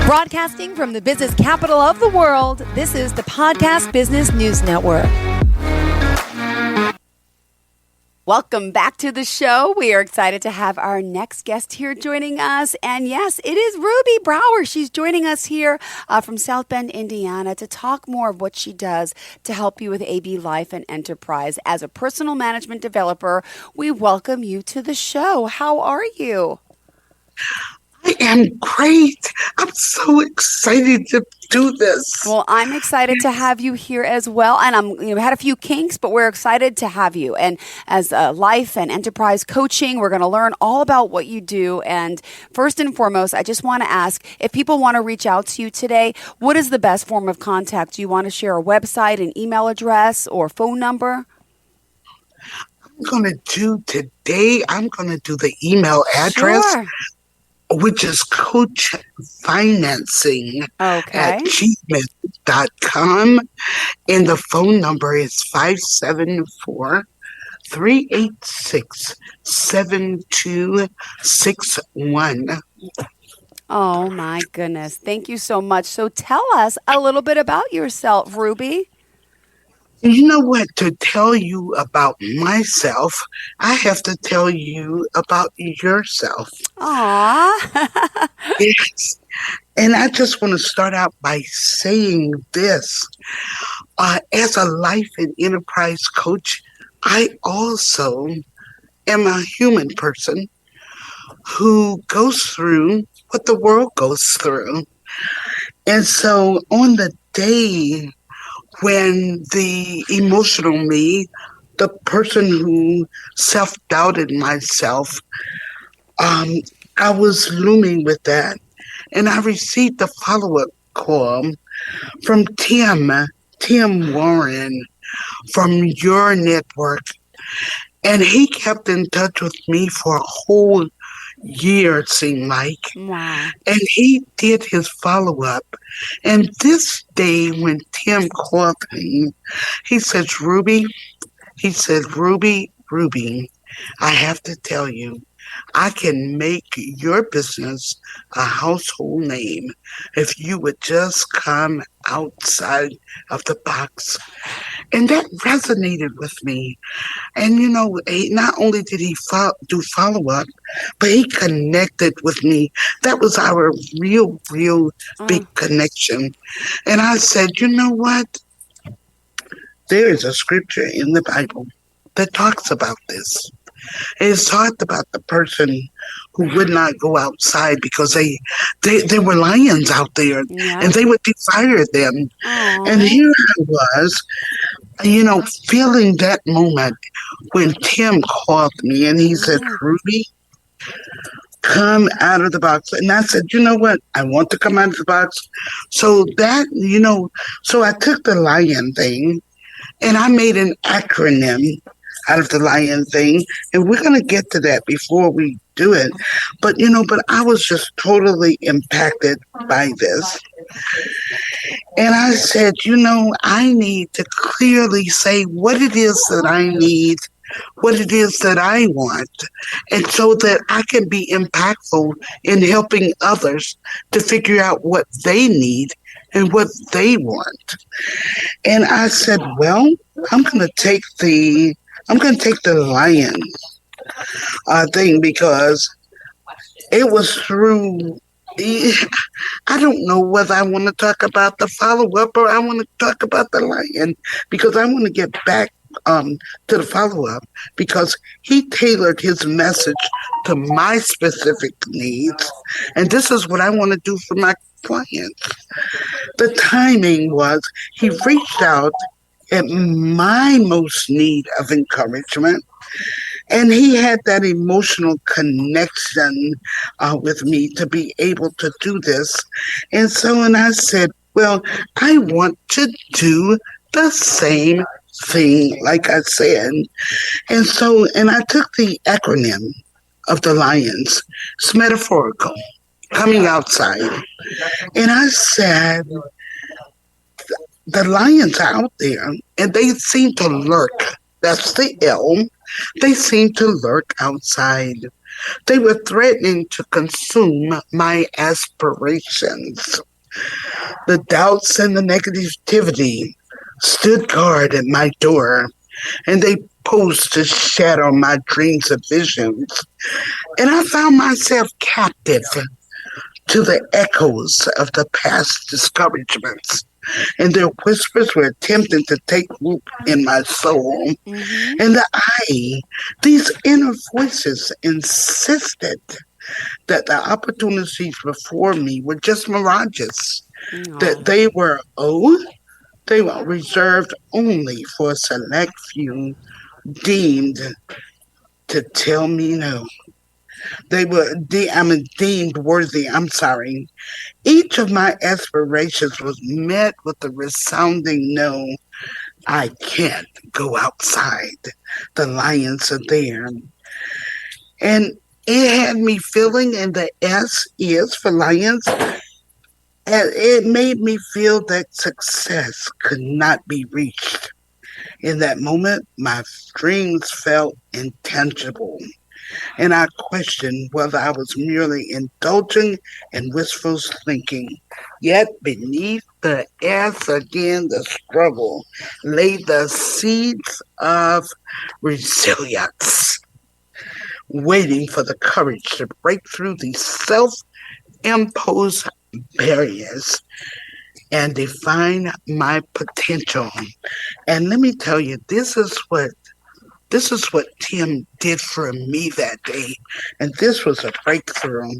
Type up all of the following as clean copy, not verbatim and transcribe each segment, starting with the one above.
Broadcasting from the business capital of the world, this is the Podcast Business News Network. Welcome back to the show. We are excited to have our next guest here joining us. And yes, it is Ruby Brower. She's joining us here from South Bend, Indiana, to talk more of what she does to help you with AB Life and Enterprise. As a personal management developer, we welcome you to the show. How are you? I am great. I'm so excited to do this. Well, I'm excited to have you here as well. And we had a few kinks, but we're excited to have you. And as life and enterprise coaching, we're going to learn all about what you do. And first and foremost, I just want to ask, if people want to reach out to you today, what is the best form of contact? Do you want to share a website, an email address, or phone number? I'm going to do the email address. Sure. Which is coachfinancing at gmail.com. And the phone number is 574-386-7261. Oh, my goodness. Thank you so much. So tell us a little bit about yourself, Ruby. You know what? To tell you about myself, I have to tell you about yourself. Aww. Yes. And I just want to start out by saying this. As a life and enterprise coach, I also am a human person who goes through what the world goes through. And so on the day when the emotional me, the person who self-doubted myself, I was looming with that. And I received a follow-up call from Tim Warren from your network. And he kept in touch with me for a whole year, it seemed like. Wow. And he did his follow-up. And this day when Tim called me, he says, Ruby, I have to tell you, I can make your business a household name if you would just come outside of the box. And that resonated with me. And, you know, not only did he do follow-up, but he connected with me. That was our real big connection. And I said, you know what? There is a scripture in the Bible that talks about this. It's talked about the person who would not go outside because there were lions out there, and they would desire them. Aww. And here I was, you know, feeling that moment when Tim called me and he said, Ruby, come out of the box. And I said, you know what? I want to come out of the box. So that, you know, so I took the lion thing and I made an acronym out of the lion thing. And we're going to get to that before we do it. But, you know, but I was just totally impacted by this. And I said, you know, I need to clearly say what it is that I need, what it is that I want, and so that I can be impactful in helping others to figure out what they need and what they want. And I said, well, I'm going to take the lion thing because it was through, I don't know whether I want to talk about the follow-up or I want to talk about the lion, because I want to get back to the follow-up because he tailored his message to my specific needs. And this is what I want to do for my clients. The timing was he reached out at my most need of encouragement. And he had that emotional connection with me to be able to do this. And so, and I said, well, I want to do the same thing, like I said. And so, and I took the acronym of the lions. It's metaphorical, coming outside. And I said, the lions are out there, and they seem to lurk. That's the L. They seemed to lurk outside. They were threatening to consume my aspirations. The doubts and the negativity stood guard at my door, and they posed to shadow my dreams and visions. And I found myself captive to the echoes of the past discouragements, and their whispers were attempting to take root in my soul. Mm-hmm. And these inner voices insisted that the opportunities before me were just mirages, that Oh. they were reserved only for a select few deemed to tell me no. Deemed worthy. I'm sorry. Each of my aspirations was met with a resounding no. I can't go outside. The lions are there. And it had me feeling, and the S is for lions, and it made me feel that success could not be reached. In that moment, my dreams felt intangible, and I questioned whether I was merely indulging in wishful thinking. Yet beneath the S again, the struggle lay the seeds of resilience, waiting for the courage to break through these self imposed barriers and define my potential. And let me tell you, this is what Tim did for me that day. And this was a breakthrough.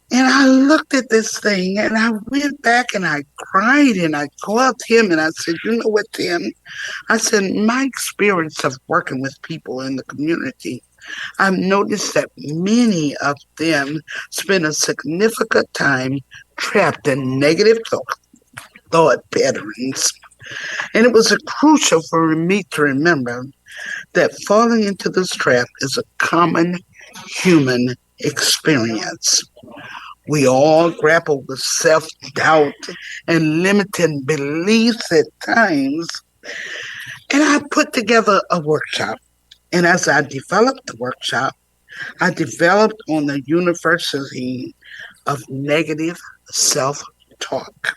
And I looked at this thing and I went back and I cried and I called Tim and I said, you know what, Tim? I said, my experience of working with people in the community, I've noticed that many of them spend a significant time trapped in negative thought patterns. And it was crucial for me to remember that falling into this trap is a common human experience. We all grapple with self doubt and limiting beliefs at times. And I put together a workshop. And as I developed the workshop, I developed on the university of negative self talk.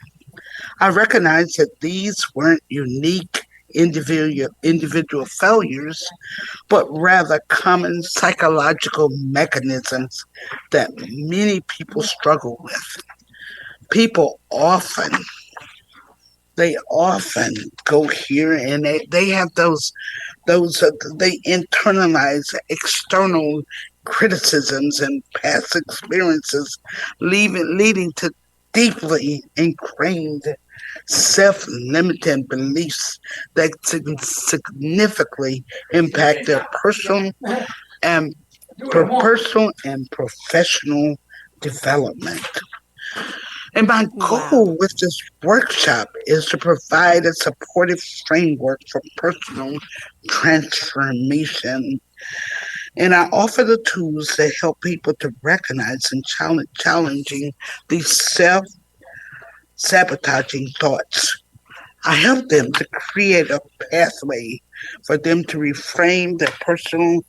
I recognized that these weren't unique individual failures, but rather common psychological mechanisms that many people struggle with. People often go here and they have they internalize external criticisms and past experiences, leading to deeply ingrained self-limiting beliefs that significantly impact their and personal and professional development. And my Wow. goal with this workshop is to provide a supportive framework for personal transformation. And I offer the tools that help people to recognize and challenging these self-sabotaging thoughts. I help them to create a pathway for them to reframe their personal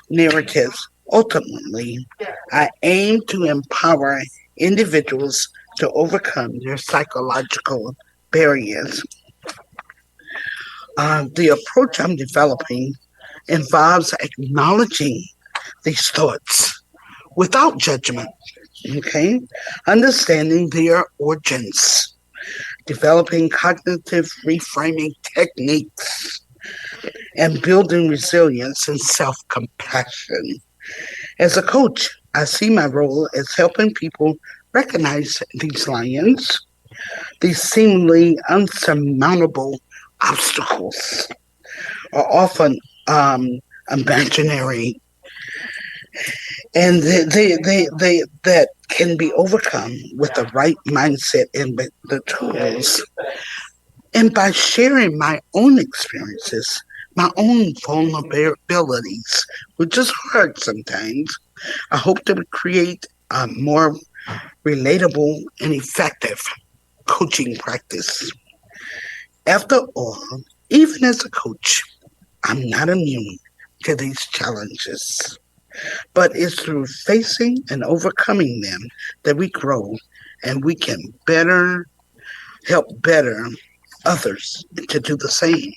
narratives. Ultimately, I aim to empower individuals to overcome their psychological barriers. The approach I'm developing involves acknowledging these thoughts without judgment, okay? Understanding their origins, developing cognitive reframing techniques, and building resilience and self compassion. As a coach, I see my role as helping people recognize these lions, these seemingly unsurmountable obstacles are often imaginary, and that can be overcome with the right mindset and with the tools. And by sharing my own experiences, my own vulnerabilities, which is hard sometimes, I hope to create a more relatable and effective coaching practice. After all, even as a coach, I'm not immune to these challenges. But it's through facing and overcoming them that we grow and we can better help better others to do the same.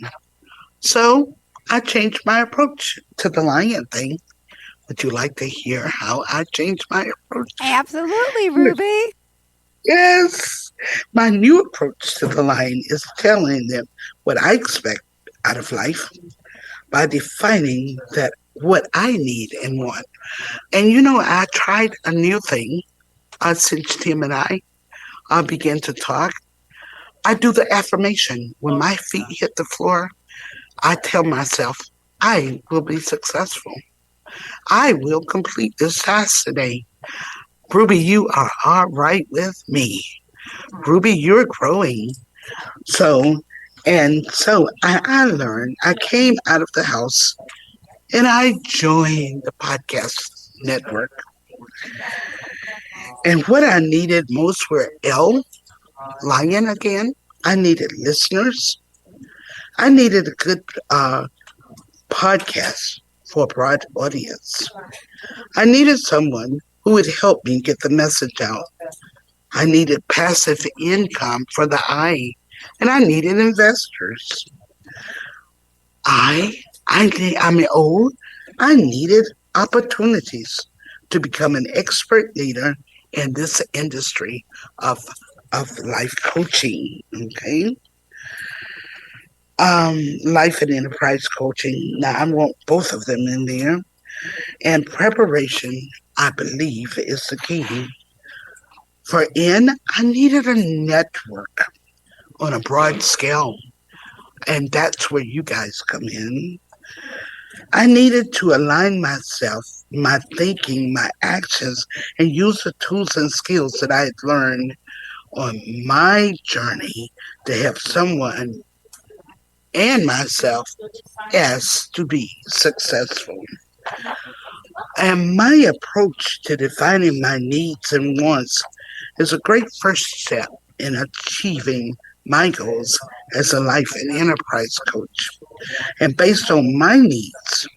So I changed my approach to the lion thing. Would you like to hear how I changed my approach? Absolutely, Ruby. Yes. My new approach to the lion is telling them what I expect out of life by defining that what I need and want. And I tried a new thing since Tim and I began to talk. I do the affirmation. When my feet hit the floor, I tell myself, I will be successful. I will complete this task today. Ruby, you are all right with me. Ruby, you're growing. So, I learned, I came out of the house and I joined the podcast network. And what I needed most were Lion again. I needed listeners. I needed a good podcast for a broad audience. I needed someone who would help me get the message out. I needed passive income for the and I needed investors. I, I needed opportunities to become an expert leader in this industry of life coaching. Okay, life and enterprise coaching. Now I want both of them in there, and preparation. I believe is the key. I needed a network on a broad scale, and that's where you guys come in. I needed to align myself, my thinking, my actions, and use the tools and skills that I had learned on my journey to help someone and myself as to be successful. And my approach to defining my needs and wants is a great first step in achieving my goals as a life and enterprise coach. And based on my needs,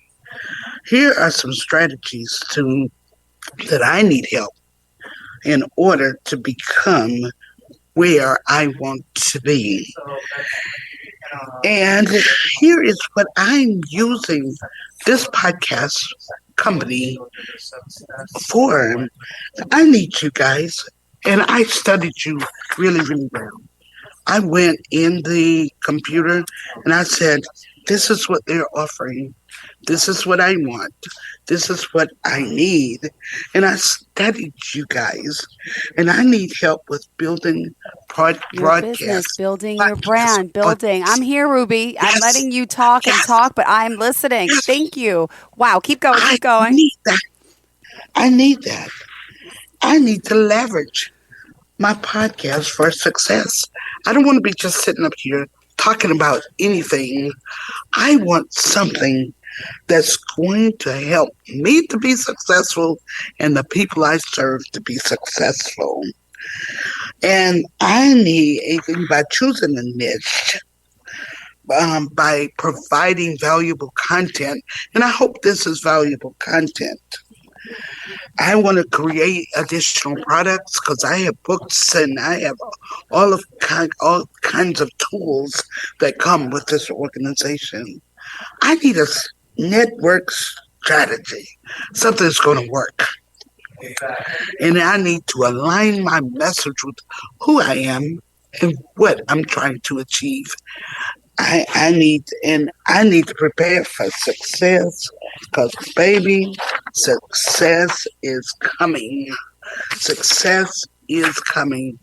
here are some strategies that I need help in order to become where I want to be. And here is what I'm using this podcast company for. I need you guys, and I studied you really, really well. I went in the computer and I said, this is what they're offering. This is what I want. This is what I need. And I studied you guys. And I need help with building Your business, broadcast. building your Podcast. brand, building. I'm here, Ruby. I'm Yes, letting you talk and yes, talk, but I'm listening. yes. Thank you. Wow. Keep going. I Keep going. need that. I need that. I need to leverage my podcast for success. I don't want to be just sitting up here talking about anything. I want something that's going to help me to be successful and the people I serve to be successful. And I need, by choosing a niche, by providing valuable content, and I hope this is valuable content. I want to create additional products because I have books and I have all kinds of tools that come with this organization. I need a network strategy, something that's going to work. And I need to align my message with who I am and what I'm trying to achieve. I need to prepare for success because baby, success is coming. Success is coming.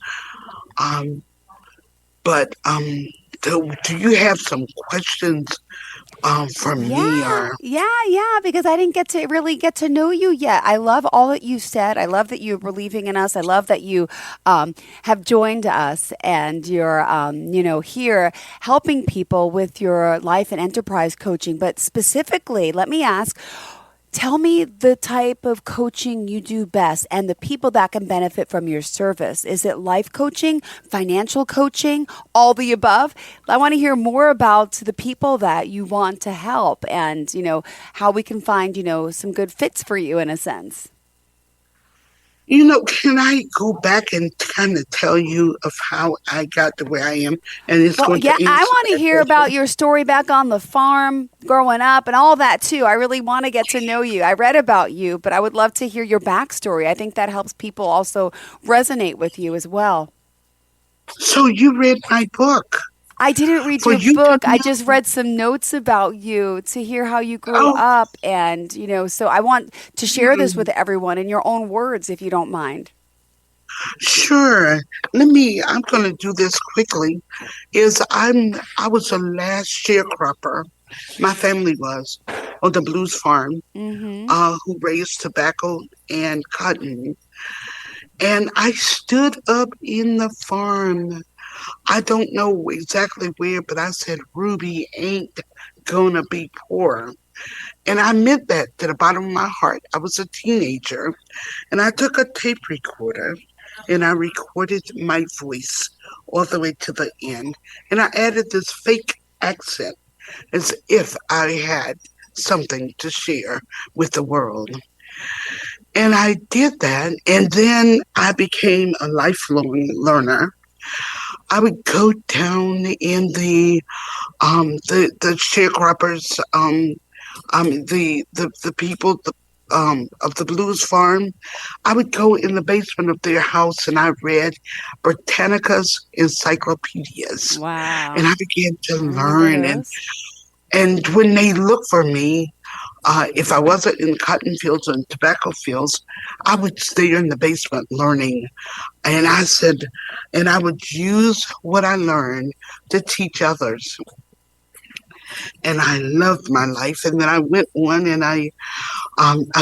Um, but do you have some questions for me Yeah, or yeah, because I didn't get to really get to know you yet. I love all that you said. I love that you're believing in us. I love that you have joined us and you're, here helping people with your life and enterprise coaching. But specifically, let me ask, Tell me the type of coaching you do best and the people that can benefit from your service. Is it life coaching, financial coaching, all the above? I want to hear more about the people that you want to help and, how we can find, some good fits for you in a sense. Can I go back and kind of tell you of how I got to where I am? And it's Well, going yeah, to I answer want to that hear about question. your story back on the farm growing up and all that too. I really want to get to know you. I read about you, but I would love to hear your backstory. I think that helps people also resonate with you as well. So you read my book. I didn't read For your you to book. I just know, read some notes about you to hear how you grew oh, up. And, so I want to share this with everyone in your own words, if you don't mind. sure. I'm going to do this quickly. I was the last sharecropper. My family was on the Blues Farm, Mm-hmm. who raised tobacco and cotton. And I stood up in the farm. I don't know exactly where, but I said, Ruby ain't gonna be poor. And I meant that to the bottom of my heart. I was a teenager and I took a tape recorder and I recorded my voice all the way to the end. And I added this fake accent as if I had something to share with the world. And I did that. And then I became a lifelong learner. I would go down in the sharecroppers, the people of the Blues Farm. I would go in the basement of their house and I read Britannica's encyclopedias, and Wow. I began to I remember learn. those. And when they looked for me, if I wasn't in cotton fields and tobacco fields, I would stay in the basement learning. And I said, and I would use what I learned to teach others. And I loved my life. And then I went on and I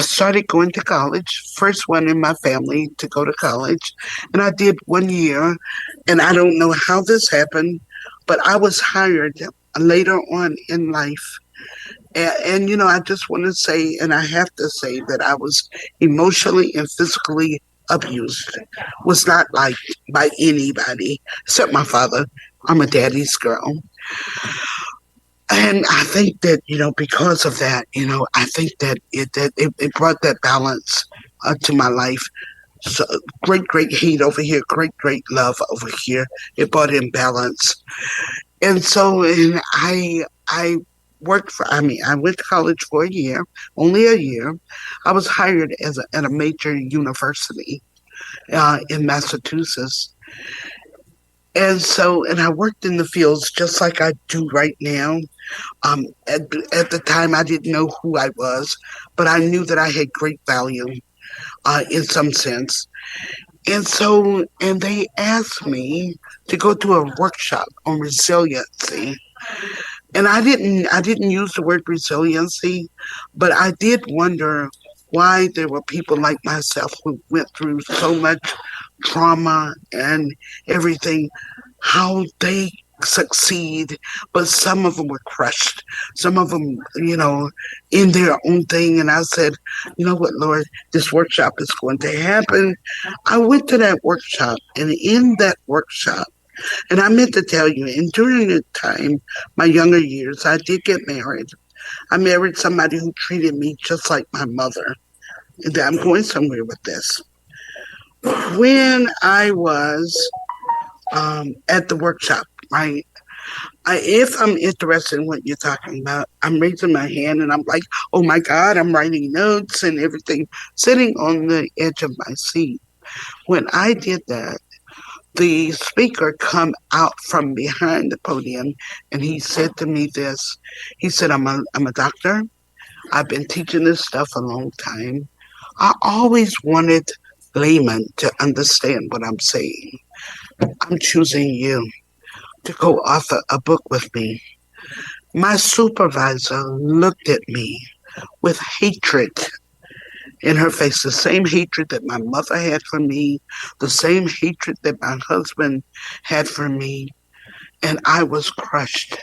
started going to college, first one in my family to go to college. And I did 1 year. And I don't know how this happened, but I was hired later on in life. I just want to say, and I have to say, that I was emotionally and physically abused, was not liked by anybody except my father. I'm a daddy's girl. And I think that, because of that, I think that it brought that balance to my life. So great hate over here, great love over here. It brought in balance. And so, and I worked for, I went to college for a year, only a year. I was hired at a major university in Massachusetts. And so, and I worked in the fields just like I do right now. At the time, I didn't know who I was, but I knew that I had great value in some sense. And so, and they asked me to go to a workshop on resiliency. And I didn't use the word resiliency, but I did wonder why there were people like myself who went through so much trauma and everything, how they succeed, but some of them were crushed. Some of them, in their own thing. And I said, you know what, Lord, this workshop is going to happen. I went to that workshop, and in that workshop, and I meant to tell you, and during the time, my younger years, I did get married. I married somebody who treated me just like my mother. And I'm going somewhere with this. When I was at the workshop, right? If I'm interested in what you're talking about, I'm raising my hand and I'm like, oh my God, I'm writing notes and everything, sitting on the edge of my seat. When I did that, the speaker come out from behind the podium and he said to me this. He said, I'm a doctor. I've been teaching this stuff a long time. I always wanted laymen to understand what I'm saying. I'm choosing you to go author a book with me. My supervisor looked at me with hatred in her face, the same hatred that my mother had for me, the same hatred that my husband had for me, and I was crushed.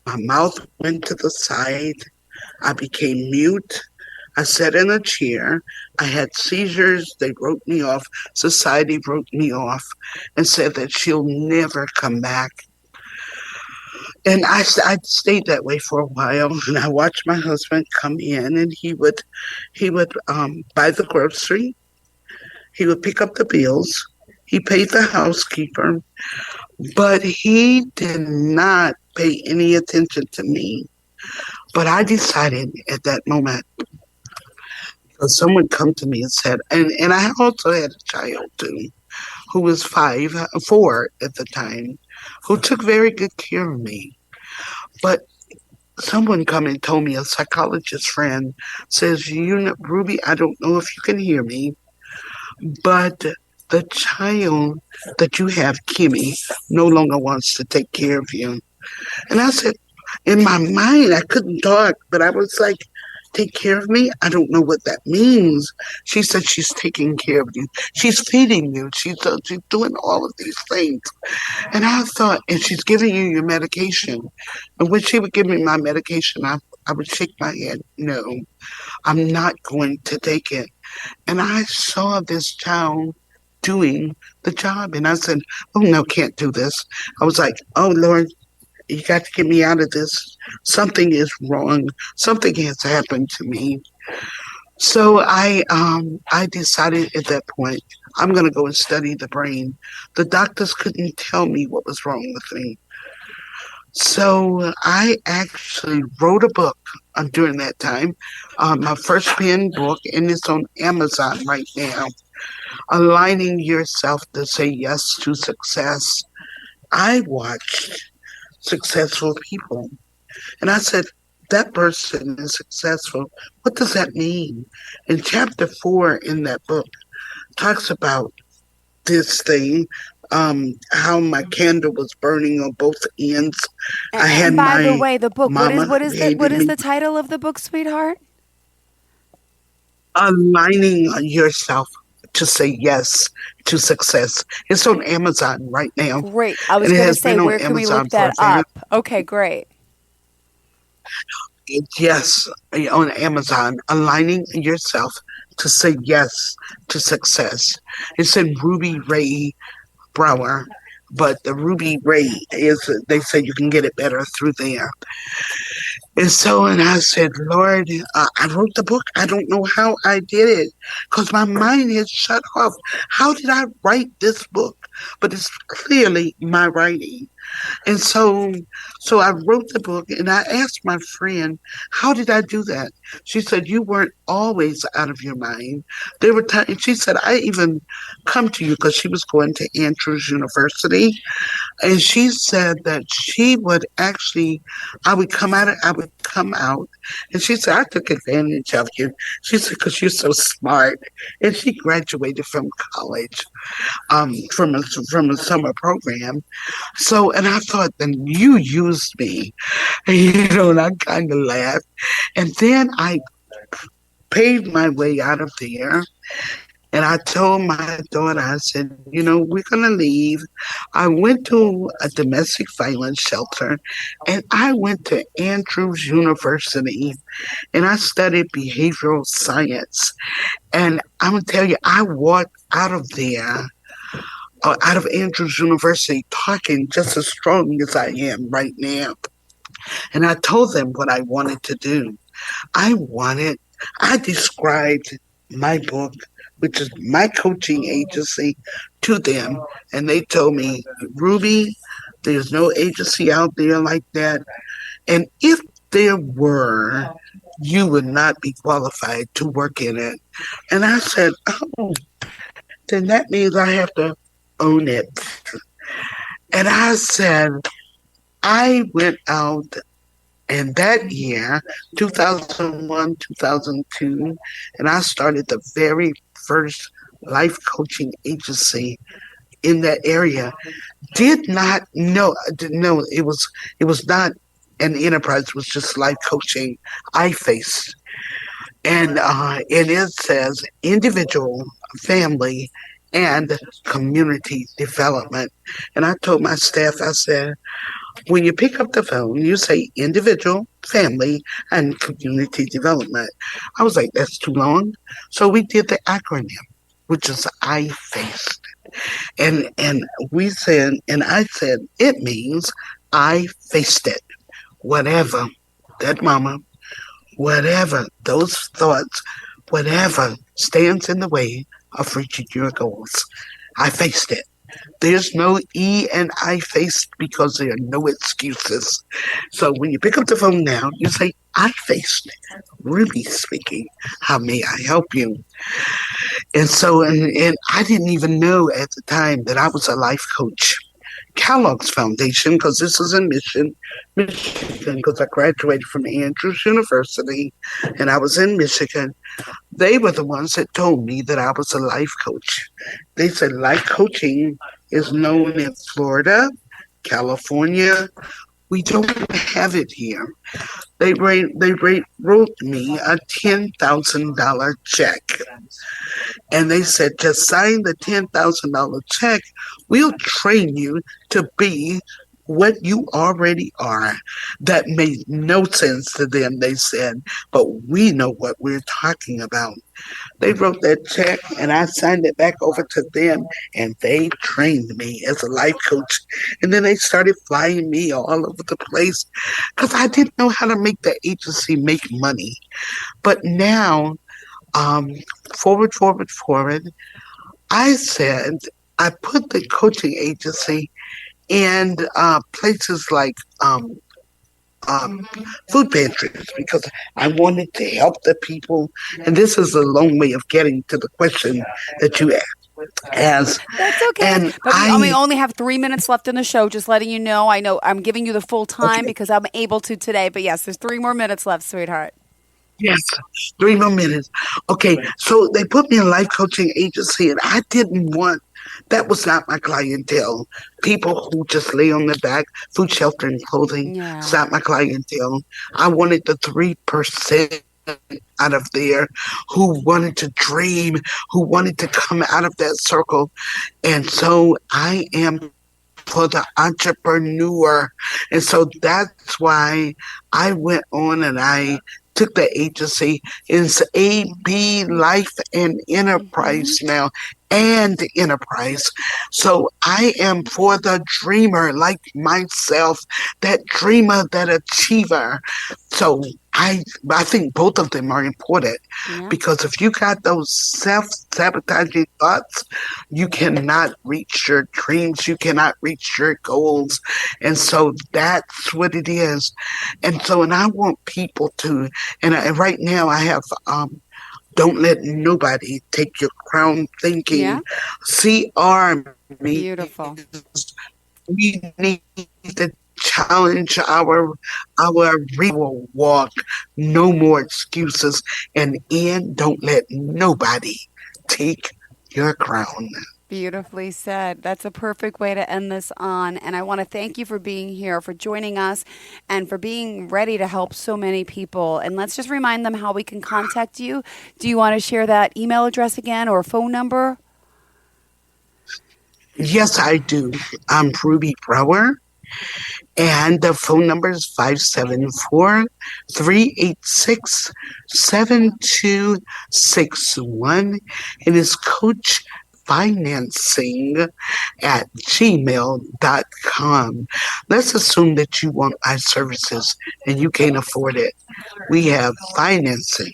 My mouth went to the side. I became mute. I sat in a chair. I had seizures. They wrote me off. Society wrote me off and said that she'll never come back. And I stayed that way for a while. And I watched my husband come in, and he would buy the grocery. He would pick up the bills. He paid the housekeeper, but he did not pay any attention to me. But I decided at that moment, because someone come to me and said, and I also had a child too, who was 4 at the time, who took very good care of me. But someone come and told me, a psychologist friend says, Ruby, I don't know if you can hear me, but the child that you have, Kimmy, no longer wants to take care of you. And I said, in my mind, I couldn't talk, but I was like, take care of me? I don't know what that means. She said she's taking care of you. She's feeding you. She's doing all of these things. And I thought, and she's giving you your medication. And when she would give me my medication, I would shake my head. No, I'm not going to take it. And I saw this child doing the job. And I said, oh, no, can't do this. I was like, oh, Lord, you got to get me out of this. Something is wrong. Something has happened to me. So I decided at that point, I'm going to go and study the brain. The doctors couldn't tell me what was wrong with me. So I actually wrote a book during that time, my first pen book, and it's on Amazon right now, Aligning Yourself to Say Yes to Success. I watched successful people, and I said, that person is successful. What does that mean? And chapter 4 in that book talks about this thing, how my candle was burning on both ends. I had And by the my way, the book, mama what hated is me. the title of the book, sweetheart? Aligning yourself to say yes to success. It's on Amazon right now, Great. I and was it going to has say, been on where can we Amazon look for that a very up? Okay, great. yes, on Amazon. Aligning yourself to say yes to success. It's in Ruby Ray Brower, but the Ruby Ray is, they say you can get it better through there. And so, and I said, Lord, I wrote the book. I don't know how I did it because my mind is shut off. How did I write this book? But it's clearly my writing. And so I wrote the book, and I asked my friend, how did I do that? She said, you weren't always out of your mind. There were times, she said, I even come to you because she was going to Andrews University. And she said that she would actually, I would come out. And she said, I took advantage of you. She said, because you're so smart. And she graduated from college, from a summer program. So, and I thought, then you used me, and I kind of laughed. And then I paid my way out of there. And I told my daughter, I said, we're going to leave. I went to a domestic violence shelter, and I went to Andrews University, and I studied behavioral science. And I'm going to tell you, I walked out of there, out of Andrews University, talking just as strong as I am right now. And I told them what I wanted to do. I wanted, I described my book, which is my coaching agency, to them. And they told me, Ruby, there's no agency out there like that. And if there were, you would not be qualified to work in it. And I said, oh, then that means I have to own it. And I said, I went out, and that year, 2001, 2002, and I started the very first life coaching agency in that area. Did not know, didn't know it was not an enterprise, it was just life coaching I faced. And it says individual, family, and community development. And I told my staff, I said, when you pick up the phone, you say individual, family and community development. I was like, that's too long. So we did the acronym, which is I faced. And we said, and I said, it means I faced it. Whatever that mama, whatever those thoughts, whatever stands in the way of reaching your goals. I faced it. There's no E and I faced because there are no excuses. So when you pick up the phone now, you say, I faced it. Ruby speaking. How may I help you? And I didn't even know at the time that I was a life coach. Kellogg's Foundation, because this is in Michigan, because I graduated from Andrews University and I was in Michigan. They were the ones that told me that I was a life coach. They said life coaching is known in Florida, California. We don't have it here. They wrote me a $10,000 check. And they said, just sign the $10,000 check. We'll train you to be what you already are. That made no sense to them, they said, but we know what we're talking about. They wrote that check and I signed it back over to them and they trained me as a life coach. And then they started flying me all over the place because I didn't know how to make the agency make money. But now, um, forward, I said, I put the coaching agency in places like um, food pantries because I wanted to help the people. And this is a long way of getting to the question that you asked. That's okay. And But we only have 3 minutes left in the show, just letting you know. I know I'm giving you the full time okay, because I'm able to today. But yes, there's 3 more minutes left, sweetheart. yes, 3 more minutes. Okay, so they put me in a life coaching agency, and I didn't want. That was not my clientele. People who just lay on their back, food, shelter, and clothing. It's Yeah. not my clientele. I wanted the 3% out of there who wanted to dream, who wanted to come out of that circle. And so I am for the entrepreneur. And so that's why I went on and I took the agency. It's AB Life and Hmm. Enterprise now and enterprise. So I am for the dreamer like myself, that dreamer, that achiever. So I think both of them are important Yeah. because if you got those self sabotaging thoughts, you cannot reach your dreams, you cannot reach your goals. And so that's what it is. And I want people to, and right now I have, don't let nobody take your crown thinking. Yeah. CR means Beautiful. we need to challenge our walk. No more excuses. And Ian, don't let nobody take your crown. Beautifully said. That's a perfect way to end this on. And I want to thank you for being here, for joining us, and for being ready to help so many people. And let's just remind them how we can contact you. Do you want to share that email address again or phone number? Yes, I do. I'm Ruby Brower, and the phone number is 574-386-7261. It is Coach Financing at gmail.com. Let's assume that you want my services and you can't afford it. We have financing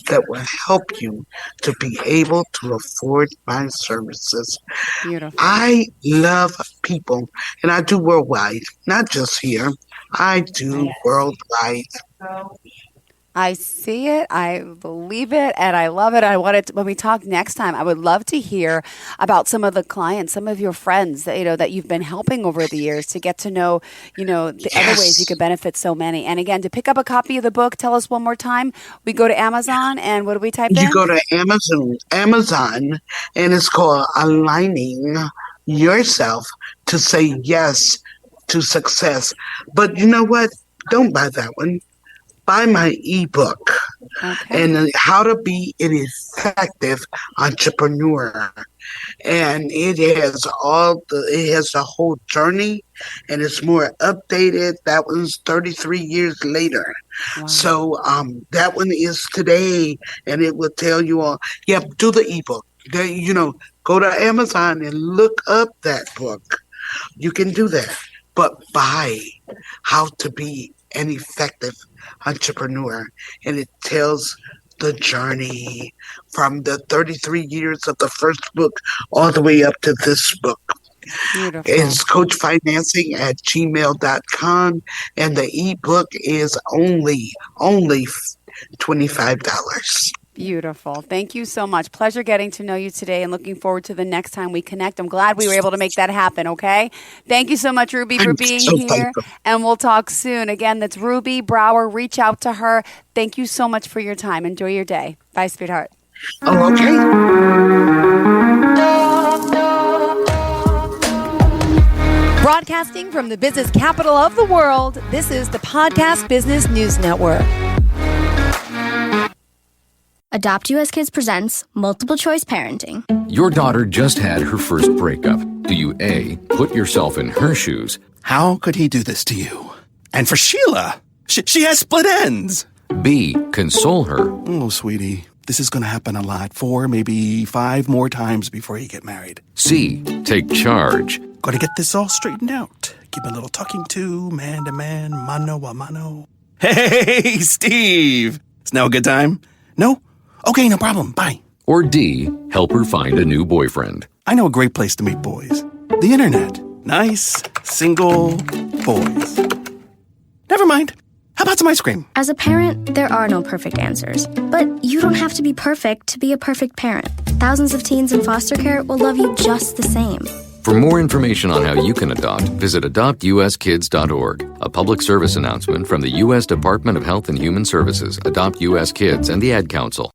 that will help you to be able to afford my services. Beautiful. I love people, and I do worldwide, not just here. I do worldwide. I see it, I believe it, and I love it. I wanted to, when we talk next time, I would love to hear about some of the clients, some of your friends that that you've been helping over the years to get to know, the other ways you Yes, could benefit so many. And again, to pick up a copy of the book, tell us one more time. We go to Amazon and what do we type you in? go to Amazon, and it's called Aligning Yourself to Say Yes to Success. But you know what? Don't buy that one. buy my ebook Okay. and how to be an effective entrepreneur. And it has the whole journey, and it's more updated. That one's 33 years later. Wow. So that one is today, and it will tell you all. Yeah, do the ebook. Go to Amazon and look up that book. You can do that, but buy How to Be an Effective Entrepreneur, and it tells the journey from the 33 years of the first book all the way up to this book. Beautiful. It's coachfinancing@gmail.com, and the ebook is only $25. Beautiful. Thank you so much. Pleasure getting to know you today and looking forward to the next time we connect. I'm glad we were able to make that happen, okay? Thank you so much, Ruby, for I'm being so here. thankful. And we'll talk soon. Again, that's Ruby Brower. Reach out to her. Thank you so much for your time. Enjoy your day. Bye, sweetheart. Oh, okay. Broadcasting from the business capital of the world, this is the Podcast Business News Network. Adopt US Kids presents Multiple Choice Parenting. Your daughter just had her first breakup. Do you A, put yourself in her shoes? How could he do this to you? And for Sheila, she has split ends. B, console her? Oh, sweetie, this is going to happen a lot. 4, maybe 5 more times before you get married. C, take charge? Got to get this all straightened out. Give a little talking to, man to man, mano a mano. Hey, Steve! Is now a good time? No? Okay, no problem. Bye. Or D, help her find a new boyfriend? I know a great place to meet boys. The internet. Nice, single boys. Never mind. How about some ice cream? As a parent, there are no perfect answers. But you don't have to be perfect to be a perfect parent. Thousands of teens in foster care will love you just the same. For more information on how you can adopt, visit adoptuskids.org. A public service announcement from the U.S. Department of Health and Human Services, Adopt U.S. Kids, and the Ad Council.